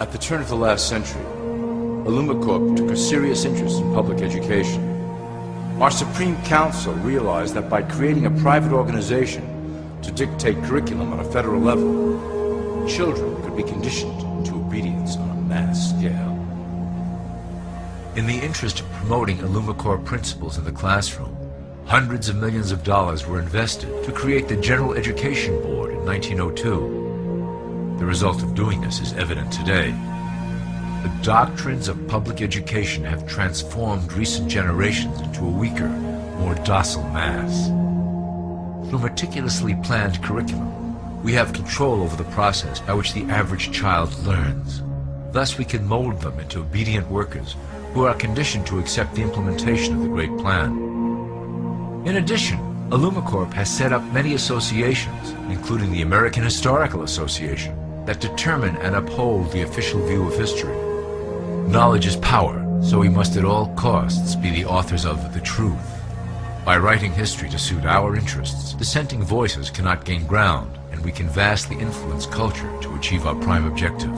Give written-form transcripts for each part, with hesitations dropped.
At the turn of the last century, IllumiCorp took a serious interest in public education. Our Supreme Council realized that by creating a private organization to dictate curriculum on a federal level, children could be conditioned to obedience on a mass scale. In the interest of promoting IllumiCorp principles in the classroom, hundreds of millions of dollars were invested to create the General Education Board in 1902. The result of doing this is evident today. The doctrines of public education have transformed recent generations into a weaker, more docile mass. Through meticulously planned curriculum, we have control over the process by which the average child learns. Thus we can mold them into obedient workers who are conditioned to accept the implementation of the Great Plan. In addition, IllumiCorp has set up many associations, including the American Historical Association, that determine and uphold the official view of history. Knowledge is power, so we must at all costs be the authors of the truth. By writing history to suit our interests, dissenting voices cannot gain ground, and we can vastly influence culture to achieve our prime objective.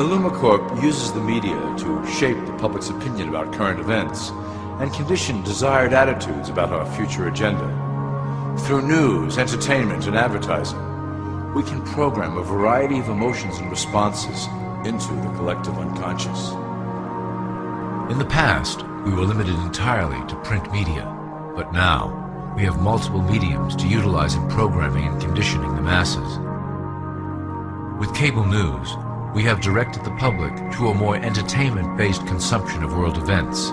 IllumiCorp uses the media to shape the public's opinion about current events and condition desired attitudes about our future agenda. Through news, entertainment, and advertising, we can program a variety of emotions and responses into the collective unconscious. In the past, we were limited entirely to print media, but now we have multiple mediums to utilize in programming and conditioning the masses. With cable news, we have directed the public to a more entertainment-based consumption of world events,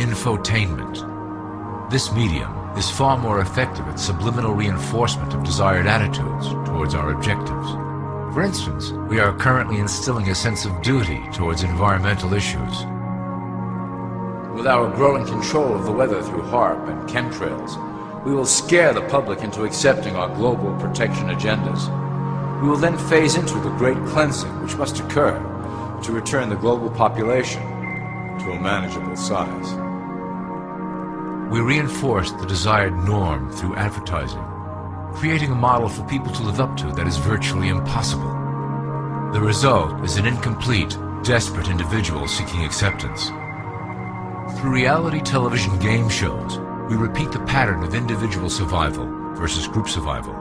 infotainment. This medium is far more effective at subliminal reinforcement of desired attitudes towards our objectives. For instance, we are currently instilling a sense of duty towards environmental issues. With our growing control of the weather through HAARP and chemtrails, we will scare the public into accepting our global protection agendas. We will then phase into the great cleansing which must occur to return the global population to a manageable size. We reinforce the desired norm through advertising, creating a model for people to live up to that is virtually impossible. The result is an incomplete, desperate individual seeking acceptance. Through reality television game shows, we repeat the pattern of individual survival versus group survival.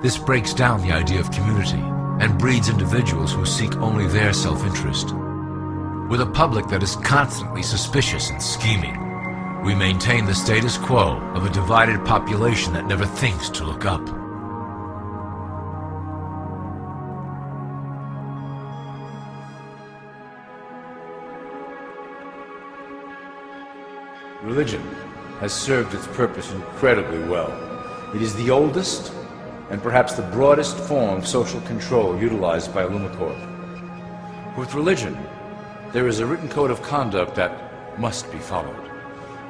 This breaks down the idea of community and breeds individuals who seek only their self-interest. With a public that is constantly suspicious and scheming, we maintain the status quo of a divided population that never thinks to look up. Religion has served its purpose incredibly well. It is the oldest and perhaps the broadest form of social control utilized by IllumiCorp. With religion, there is a written code of conduct that must be followed.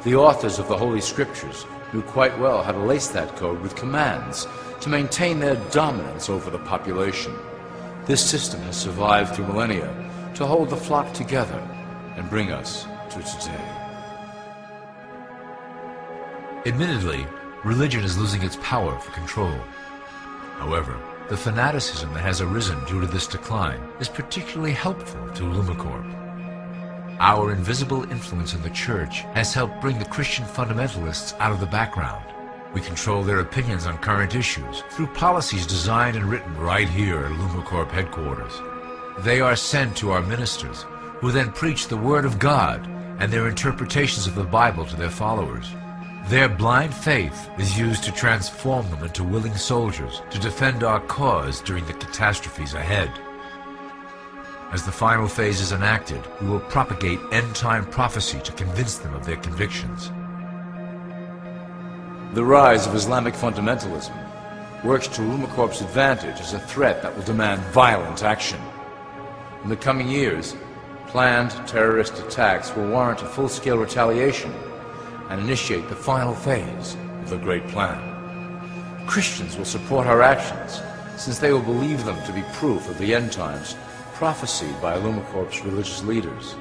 The authors of the Holy Scriptures knew quite well how to lace that code with commands to maintain their dominance over the population. This system has survived through millennia to hold the flock together and bring us to today. Admittedly, religion is losing its power for control. However, the fanaticism that has arisen due to this decline is particularly helpful to IllumiCorp. Our invisible influence in the Church has helped bring the Christian fundamentalists out of the background. We control their opinions on current issues through policies designed and written right here at IllumiCorp headquarters. They are sent to our ministers, who then preach the Word of God and their interpretations of the Bible to their followers. Their blind faith is used to transform them into willing soldiers to defend our cause during the catastrophes ahead. As the final phase is enacted, we will propagate end-time prophecy to convince them of their convictions. The rise of Islamic fundamentalism works to IllumiCorp's advantage as a threat that will demand violent action. In the coming years, planned terrorist attacks will warrant a full-scale retaliation and initiate the final phase of the Great Plan. Christians will support our actions, since they will believe them to be proof of the end times prophesied by IllumiCorp's religious leaders.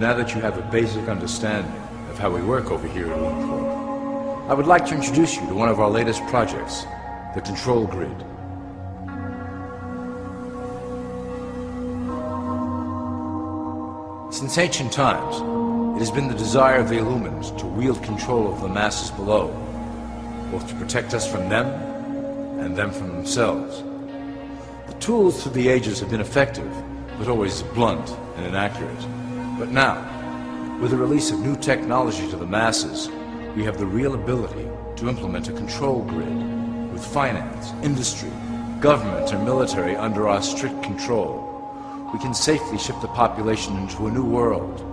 Now that you have a basic understanding of how we work over here at LumaCorp, I would like to introduce you to one of our latest projects, the Control Grid. Since ancient times, it has been the desire of the Illuminants to wield control of the masses below, both to protect us from them and them from themselves. The tools through the ages have been effective, but always blunt and inaccurate. But now, with the release of new technology to the masses, we have the real ability to implement a control grid with finance, industry, government, and military under our strict control. We can safely ship the population into a new world,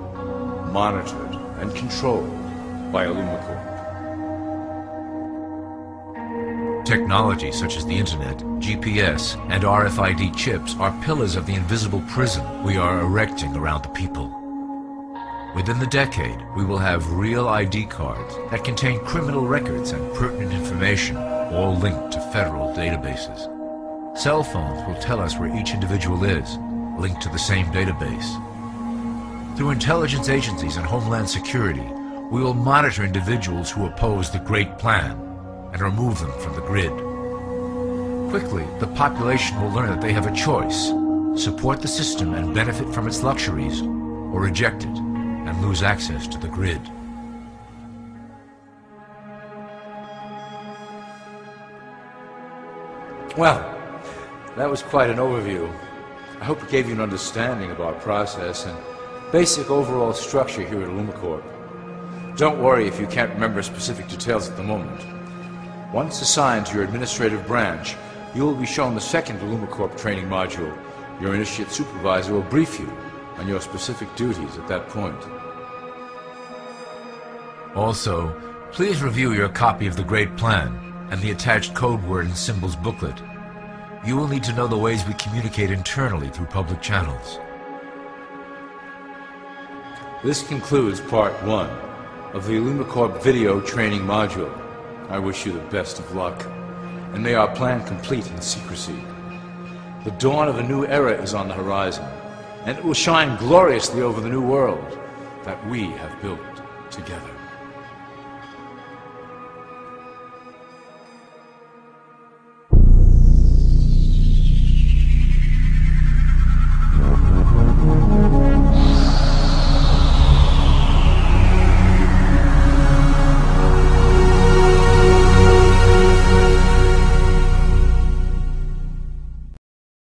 monitored and controlled by LumaCorp. Technology such as the Internet, GPS, and RFID chips are pillars of the invisible prison we are erecting around the people. Within the decade, we will have real ID cards that contain criminal records and pertinent information, all linked to federal databases. Cell phones will tell us where each individual is, linked to the same database. Through intelligence agencies and Homeland Security, we will monitor individuals who oppose the Great Plan and remove them from the grid. Quickly, the population will learn that they have a choice: support the system and benefit from its luxuries, or reject it and lose access to the grid. Well, that was quite an overview. I hope it gave you an understanding of our process and basic overall structure here at LumaCorp. Don't worry if you can't remember specific details at the moment. Once assigned to your administrative branch, you will be shown the second LumaCorp training module. Your initiate supervisor will brief you on your specific duties at that point. Also, please review your copy of the Great Plan and the attached code word and symbols booklet. You will need to know the ways we communicate internally through public channels. This concludes Part 1 of the LumaCorp video training module. I wish you the best of luck, and may our plan complete in secrecy. The dawn of a new era is on the horizon, and it will shine gloriously over the new world that we have built together.